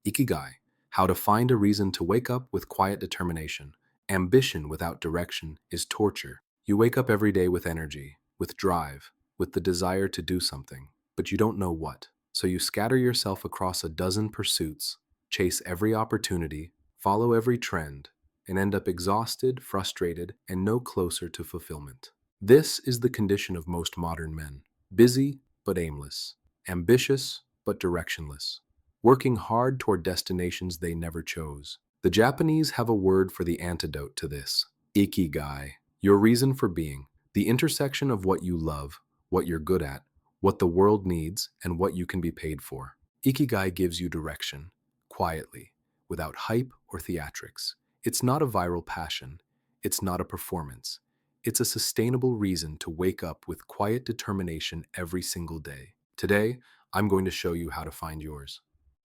Ikigai, how to find a reason to wake up with quiet determination. Ambition without direction is torture. You wake up every day with energy, with drive, with the desire to do something, but you don't know what. So you scatter yourself across a dozen pursuits, chase every opportunity, follow every trend, and end up exhausted, frustrated, and no closer to fulfillment. This is the condition of most modern men: busy but aimless, ambitious but directionless, working hard toward destinations they never chose. The Japanese have a word for the antidote to this: Ikigai, your reason for being, the intersection of what you love, what you're good at, what the world needs, and what you can be paid for. Ikigai gives you direction, quietly, without hype or theatrics. It's not a viral passion. It's not a performance. It's a sustainable reason to wake up with quiet determination every single day. Today, I'm going to show you how to find yours.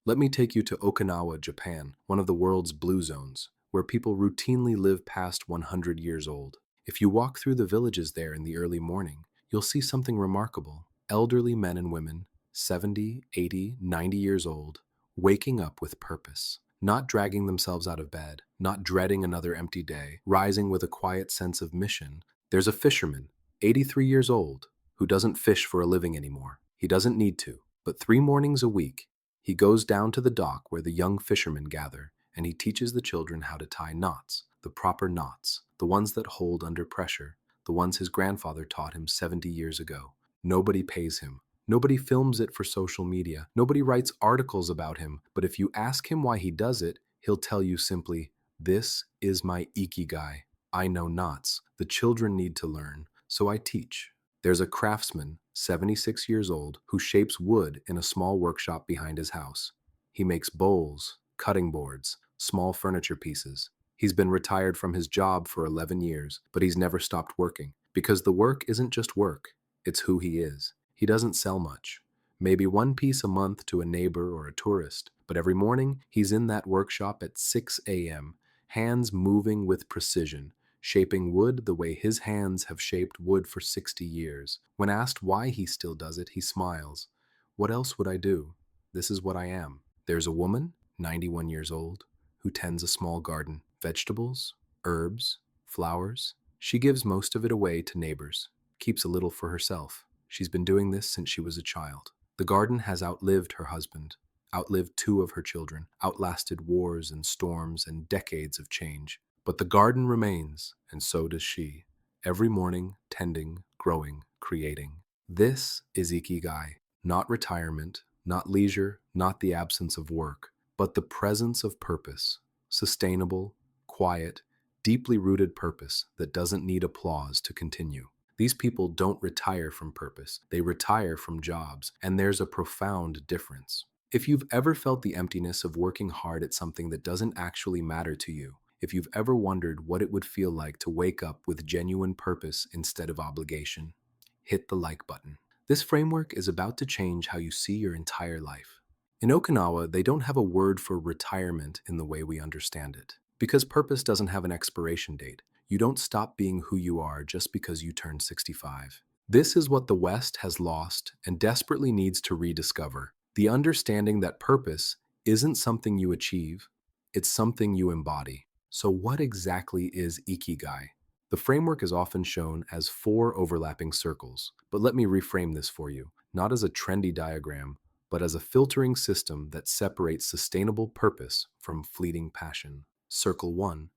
Let me take you to Okinawa, Japan, one of the world's blue zones, where people routinely live past 100 years old. If you walk through the villages there in the early morning, you'll see something remarkable. Elderly men and women, 70, 80, 90 years old, waking up with purpose, not dragging themselves out of bed, not dreading another empty day, rising with a quiet sense of mission. There's a fisherman, 83 years old, who doesn't fish for a living anymore. He doesn't need to, but 3 mornings a week, he goes down to the dock where the young fishermen gather, and he teaches the children how to tie knots, the proper knots, the ones that hold under pressure, the ones his grandfather taught him 70 years ago. Nobody pays him. Nobody films it for social media. Nobody writes articles about him. But if you ask him why he does it, he'll tell you simply, "This is my ikigai. I know knots. The children need to learn, so I teach." There's a craftsman, 76 years old, who shapes wood in a small workshop behind his house. He makes bowls, cutting boards, small furniture pieces. He's been retired from his job for 11 years, but he's never stopped working. Because the work isn't just work, it's who he is. He doesn't sell much. Maybe one piece a month to a neighbor or a tourist, but every morning he's in that workshop at 6 a.m., hands moving with precision, shaping wood the way his hands have shaped wood for 60 years. When asked why he still does it, he smiles. "What else would I do? This is what I am." There's a woman, 91 years old, who tends a small garden. Vegetables, herbs, flowers. She gives most of it away to neighbors, keeps a little for herself. She's been doing this since she was a child. The garden has outlived her husband, outlived 2 of her children, outlasted wars and storms and decades of change. But the garden remains, and so does she. Every morning, tending, growing, creating. This is Ikigai, not retirement, not leisure, not the absence of work, but the presence of purpose, sustainable, quiet, deeply rooted purpose that doesn't need applause to continue. These people don't retire from purpose, they retire from jobs, and there's a profound difference. If you've ever felt the emptiness of working hard at something that doesn't actually matter to you, if you've ever wondered what it would feel like to wake up with genuine purpose instead of obligation, hit the like button. This framework is about to change how you see your entire life. In Okinawa, they don't have a word for retirement in the way we understand it. Because purpose doesn't have an expiration date, you don't stop being who you are just because you turned 65. This is what the West has lost and desperately needs to rediscover: the understanding that purpose isn't something you achieve, it's something you embody. So, what exactly is Ikigai? The framework is often shown as 4 overlapping circles, but let me reframe this for you, not as a trendy diagram, but as a filtering system that separates sustainable purpose from fleeting passion. Circle 1: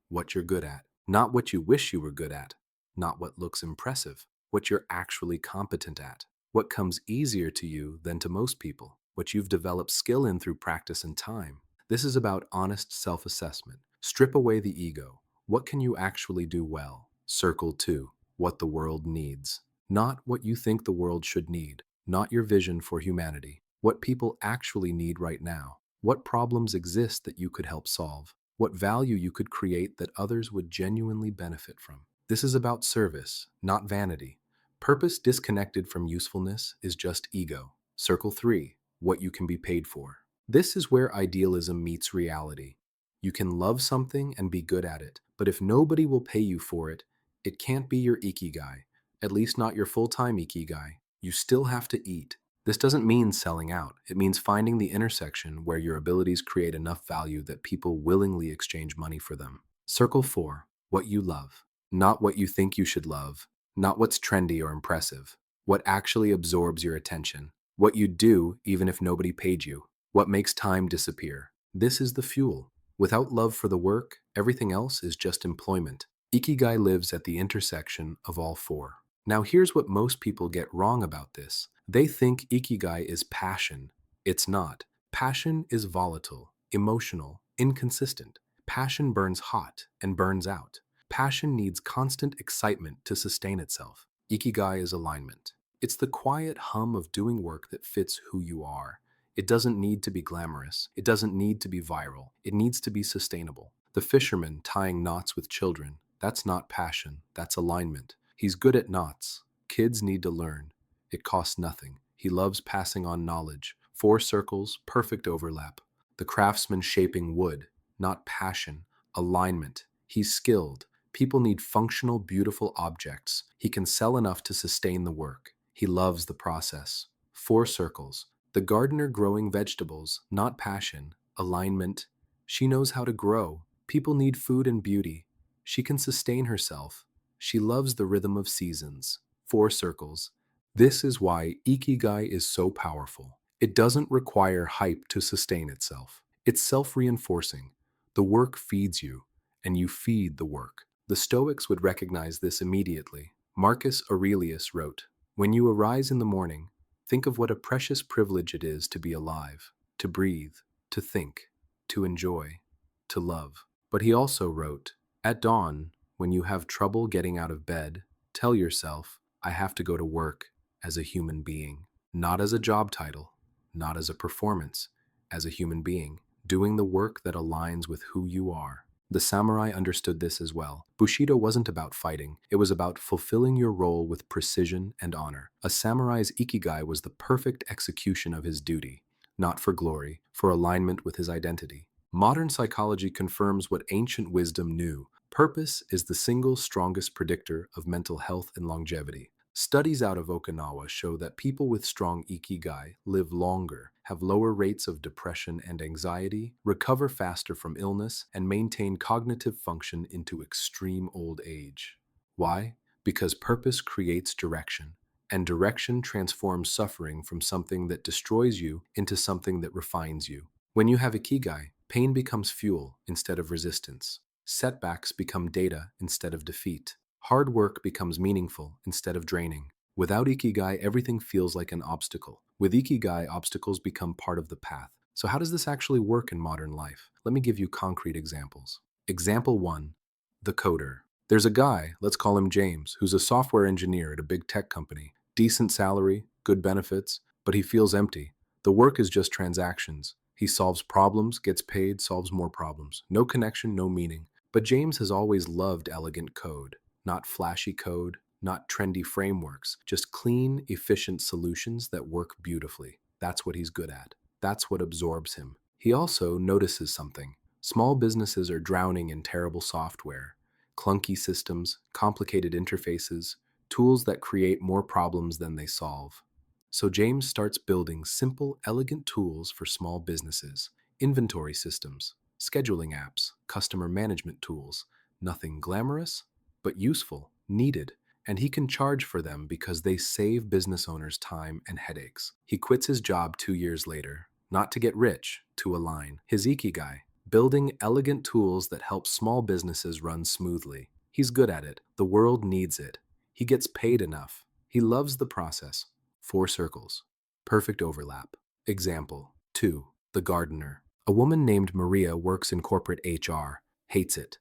what you're good at. Not what you wish you were good at, not what looks impressive, what you're actually competent at, what comes easier to you than to most people, what you've developed skill in through practice and time. This is about honest self assessment. Strip away the ego. What can you actually do well? Circle 2: what the world needs. Not what you think the world should need, not your vision for humanity. What people actually need right now. What problems exist that you could help solve? What value you could create that others would genuinely benefit from. This is about service, not vanity. Purpose disconnected from usefulness is just ego. Circle 3: what you can be paid for. This is where idealism meets reality. You can love something and be good at it, but if nobody will pay you for it, it can't be your ikigai, at least not your full-time ikigai. You still have to eat, This doesn't mean selling out. It means finding the intersection where your abilities create enough value that people willingly exchange money for them. Circle 4. What you love. Not what you think you should love, not what's trendy or impressive. What actually absorbs your attention. What you do even if nobody paid you. What makes time disappear. This is the fuel. Without love for the work, everything else is just employment. Ikigai lives at the intersection of all four. Now, here's what most people get wrong about this. They think Ikigai is passion. It's not. Passion is volatile, emotional, inconsistent. Passion burns hot and burns out. Passion needs constant excitement to sustain itself. Ikigai is alignment. It's the quiet hum of doing work that fits who you are. It doesn't need to be glamorous. It doesn't need to be viral. It needs to be sustainable. The fisherman tying knots with children, that's not passion, that's alignment. He's good at knots. Kids need to learn. It costs nothing. He loves passing on knowledge. 4 circles, perfect overlap. The craftsman shaping wood, not passion, alignment. He's skilled. People need functional, beautiful objects. He can sell enough to sustain the work. He loves the process. 4 circles. The gardener growing vegetables, not passion, alignment. She knows how to grow. People need food and beauty. She can sustain herself. She loves the rhythm of seasons. 4 circles. This is why Ikigai is so powerful. It doesn't require hype to sustain itself. It's self-reinforcing. The work feeds you, and you feed the work. The Stoics would recognize this immediately. Marcus Aurelius wrote, "When you arise in the morning, think of what a precious privilege it is to be alive, to breathe, to think, to enjoy, to love." But he also wrote, "At dawn, when you have trouble getting out of bed, tell yourself, I have to go to work as a human being, not as a job title, not as a performance, as a human being, doing the work that aligns with who you are." The samurai understood this as well. Bushido wasn't about fighting, it was about fulfilling your role with precision and honor. A samurai's ikigai was the perfect execution of his duty, not for glory, for alignment with his identity. Modern psychology confirms what ancient wisdom knew. Purpose is the single strongest predictor of mental health and longevity. Studies out of Okinawa show that people with strong ikigai live longer, have lower rates of depression and anxiety, recover faster from illness, and maintain cognitive function into extreme old age. Why? Because purpose creates direction, and direction transforms suffering from something that destroys you into something that refines you. When you have ikigai, pain becomes fuel instead of resistance. Setbacks become data instead of defeat. Hard work becomes meaningful instead of draining. Without Ikigai, everything feels like an obstacle. With Ikigai, obstacles become part of the path. So how does this actually work in modern life? Let me give you concrete examples. Example 1, the coder. There's a guy, let's call him James, who's a software engineer at a big tech company. Decent salary, good benefits, but he feels empty. The work is just transactions. He solves problems, gets paid, solves more problems. No connection, no meaning. But James has always loved elegant code. Not flashy code, not trendy frameworks, just clean, efficient solutions that work beautifully. That's what he's good at. That's what absorbs him. He also notices something. Small businesses are drowning in terrible software, clunky systems, complicated interfaces, tools that create more problems than they solve. So James starts building simple, elegant tools for small businesses, inventory systems, scheduling apps, customer management tools. Nothing glamorous, but useful, needed, and he can charge for them because they save business owners time and headaches. He quits his job 2 years later, not to get rich, to align. His ikigai, building elegant tools that help small businesses run smoothly. He's good at it. The world needs it. He gets paid enough. He loves the process. 4 circles. Perfect overlap. Example 2. The gardener. A woman named Maria works in corporate HR, hates it,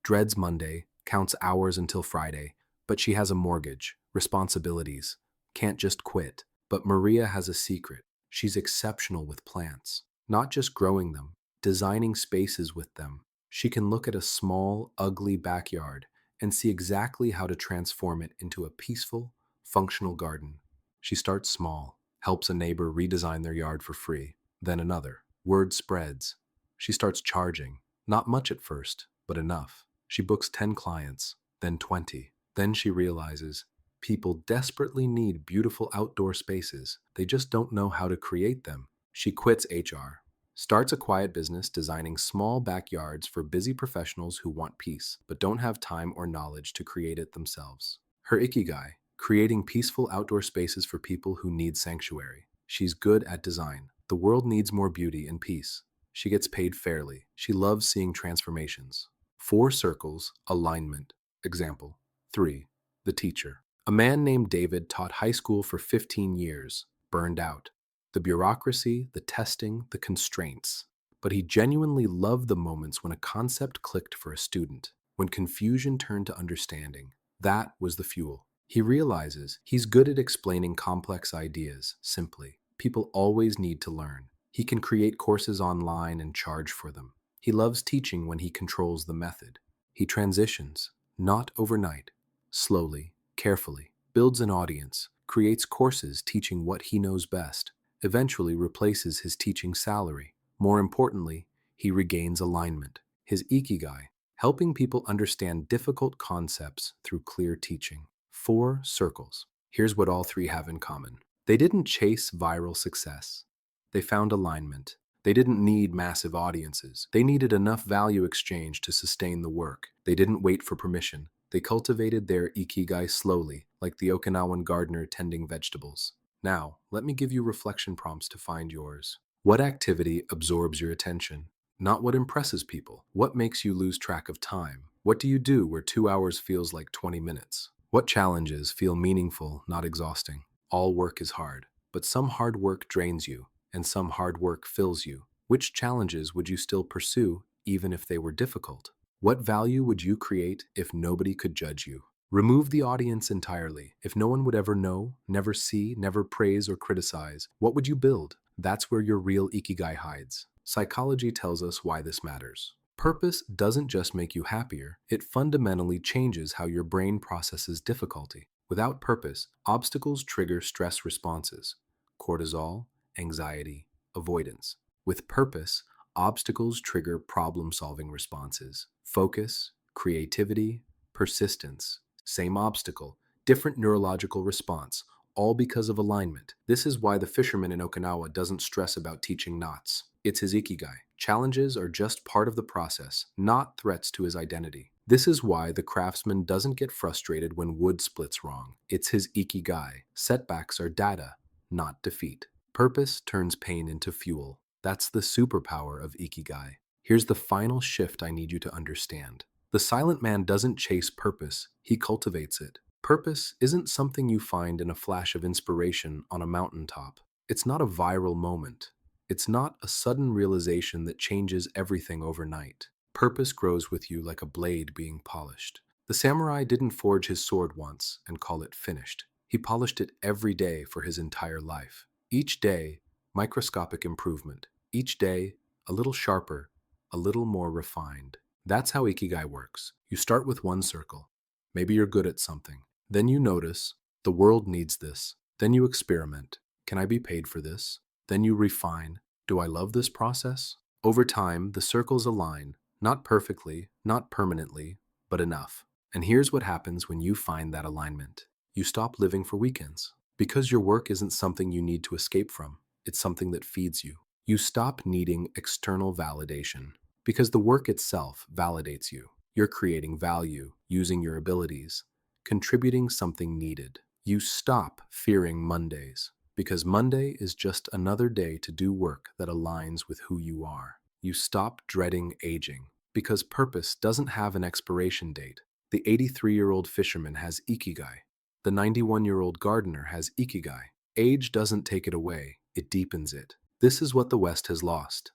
dreads Monday, counts hours until Friday, but she has a mortgage, responsibilities, can't just quit. But Maria has a secret. She's exceptional with plants, not just growing them, designing spaces with them. She can look at a small, ugly backyard and see exactly how to transform it into a peaceful, functional garden. She starts small, helps a neighbor redesign their yard for free, then another. Word spreads. She starts charging, not much at first, but enough. She books 10 clients, then 20. Then she realizes People desperately need beautiful outdoor spaces. They just don't know how to create them. She quits HR, starts a quiet business designing small backyards for busy professionals who want peace, but don't have time or knowledge to create it themselves. Her Ikigai, creating peaceful outdoor spaces for people who need sanctuary. She's good at design. The world needs more beauty and peace. She gets paid fairly. She loves seeing transformations. Four circles, alignment. Example. 3. The teacher. A man named David taught high school for 15 years, burned out. The bureaucracy, the testing, the constraints. But he genuinely loved the moments when a concept clicked for a student, when confusion turned to understanding. That was the fuel. He realizes he's good at explaining complex ideas simply. People always need to learn. He can create courses online and charge for them. He loves teaching when he controls the method. He transitions, not overnight, slowly, carefully, builds an audience, creates courses teaching what he knows best, eventually replaces his teaching salary. More importantly, he regains alignment, his ikigai, helping people understand difficult concepts through clear teaching. Four circles. Here's what all three have in common. They didn't chase viral success. They found alignment. They didn't need massive audiences. They needed enough value exchange to sustain the work. They didn't wait for permission. They cultivated their ikigai slowly, like the Okinawan gardener tending vegetables. Now, let me give you reflection prompts to find yours. What activity absorbs your attention? Not what impresses people. What makes you lose track of time? What do you do where 2 hours feels like 20 minutes? What challenges feel meaningful, not exhausting? All work is hard, but some hard work drains you, and some hard work fills you. Which challenges would you still pursue, even if they were difficult? What value would you create if nobody could judge you? Remove the audience entirely. If no one would ever know, never see, never praise or criticize, what would you build? That's where your real ikigai hides. Psychology tells us why this matters. Purpose doesn't just make you happier, it fundamentally changes how your brain processes difficulty. Without purpose, obstacles trigger stress responses: cortisol, anxiety, avoidance. With purpose, obstacles trigger problem-solving responses: focus, creativity, persistence. Same obstacle, different neurological response, all because of alignment. This is why the fisherman in Okinawa doesn't stress about teaching knots. It's his ikigai. Challenges are just part of the process, not threats to his identity. This is why the craftsman doesn't get frustrated when wood splits wrong. It's his ikigai. Setbacks are data, not defeat. Purpose turns pain into fuel. That's the superpower of ikigai. Here's the final shift I need you to understand. The silent man doesn't chase purpose, he cultivates it. Purpose isn't something you find in a flash of inspiration on a mountaintop. It's not a viral moment. It's not a sudden realization that changes everything overnight. Purpose grows with you like a blade being polished. The samurai didn't forge his sword once and call it finished. He polished it every day for his entire life. Each day, microscopic improvement. Each day, a little sharper, a little more refined. That's how Ikigai works. You start with one circle. Maybe you're good at something. Then you notice, the world needs this. Then you experiment. Can I be paid for this? Then you refine. Do I love this process? Over time, the circles align. Not perfectly, not permanently, but enough. And here's what happens when you find that alignment. You stop living for weekends. Because your work isn't something you need to escape from. It's something that feeds you. You stop needing external validation. Because the work itself validates you. You're creating value, using your abilities, contributing something needed. You stop fearing Mondays, because Monday is just another day to do work that aligns with who you are. You stop dreading aging, because purpose doesn't have an expiration date. The 83-year-old fisherman has ikigai. The 91-year-old gardener has ikigai. Age doesn't take it away, it deepens it. This is what the West has lost.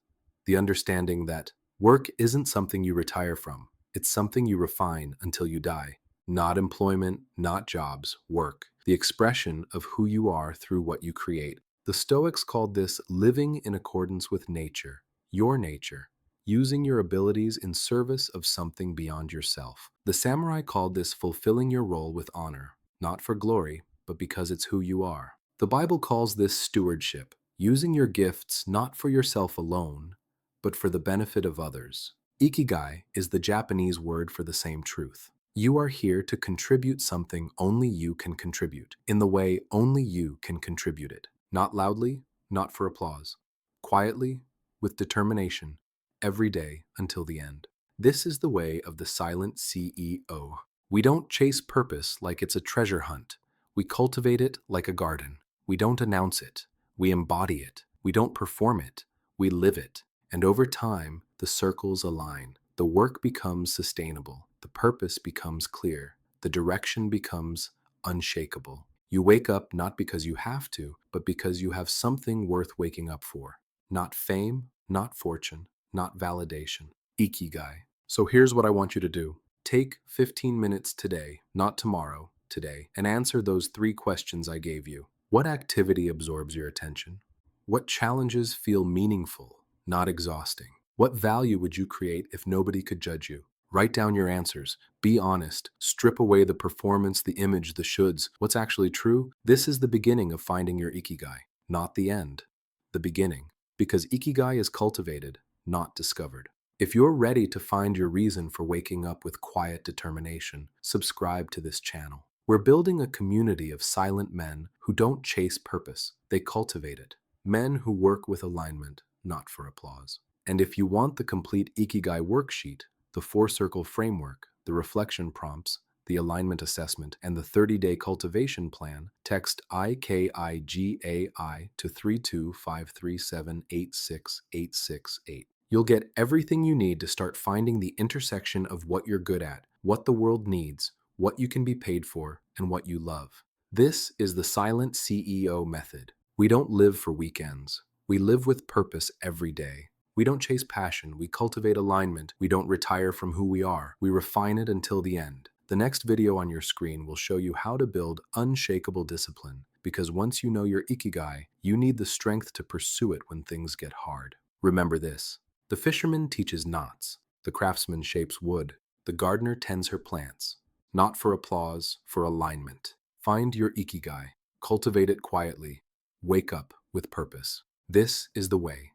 The understanding that work isn't something you retire from. It's something you refine until you die. Not employment, not jobs, work. The expression of who you are through what you create. The Stoics called this living in accordance with nature, your nature, using your abilities in service of something beyond yourself. The samurai called this fulfilling your role with honor, not for glory, but because it's who you are. The Bible calls this stewardship, using your gifts not for yourself alone, but for the benefit of others. Ikigai is the Japanese word for the same truth. You are here to contribute something only you can contribute, in the way only you can contribute it. Not loudly, not for applause. Quietly, with determination, every day until the end. This is the way of the silent CEO. We don't chase purpose like it's a treasure hunt. We cultivate it like a garden. We don't announce it. We embody it. We don't perform it. We live it. And over time, the circles align. The work becomes sustainable. The purpose becomes clear. The direction becomes unshakable. You wake up not because you have to, but because you have something worth waking up for. Not fame, not fortune, not validation. Ikigai. So here's what I want you to do. Take 15 minutes today, not tomorrow, today, and answer those 3 questions I gave you. What activity absorbs your attention? What challenges feel meaningful, not exhausting? What value would you create if nobody could judge you? Write down your answers. Be honest. Strip away the performance, the image, the shoulds. What's actually true? This is the beginning of finding your Ikigai, not the end. The beginning. Because Ikigai is cultivated, not discovered. If you're ready to find your reason for waking up with quiet determination, subscribe to this channel. We're building a community of silent men who don't chase purpose, they cultivate it. Men who work with alignment, not for applause. And if you want the complete Ikigai worksheet, the 4-circle framework, the reflection prompts, the alignment assessment, and the 30-day cultivation plan, text IKIGAI to 32537868868. You'll get everything you need to start finding the intersection of what you're good at, what the world needs, what you can be paid for, and what you love. This is the silent CEO method. We don't live for weekends. We live with purpose every day. We don't chase passion, we cultivate alignment. We don't retire from who we are. We refine it until the end. The next video on your screen will show you how to build unshakable discipline, because once you know your Ikigai, you need the strength to pursue it when things get hard. Remember this: the fisherman teaches knots, the craftsman shapes wood, the gardener tends her plants. Not for applause, for alignment. Find your Ikigai, cultivate it quietly, wake up with purpose. This is the way.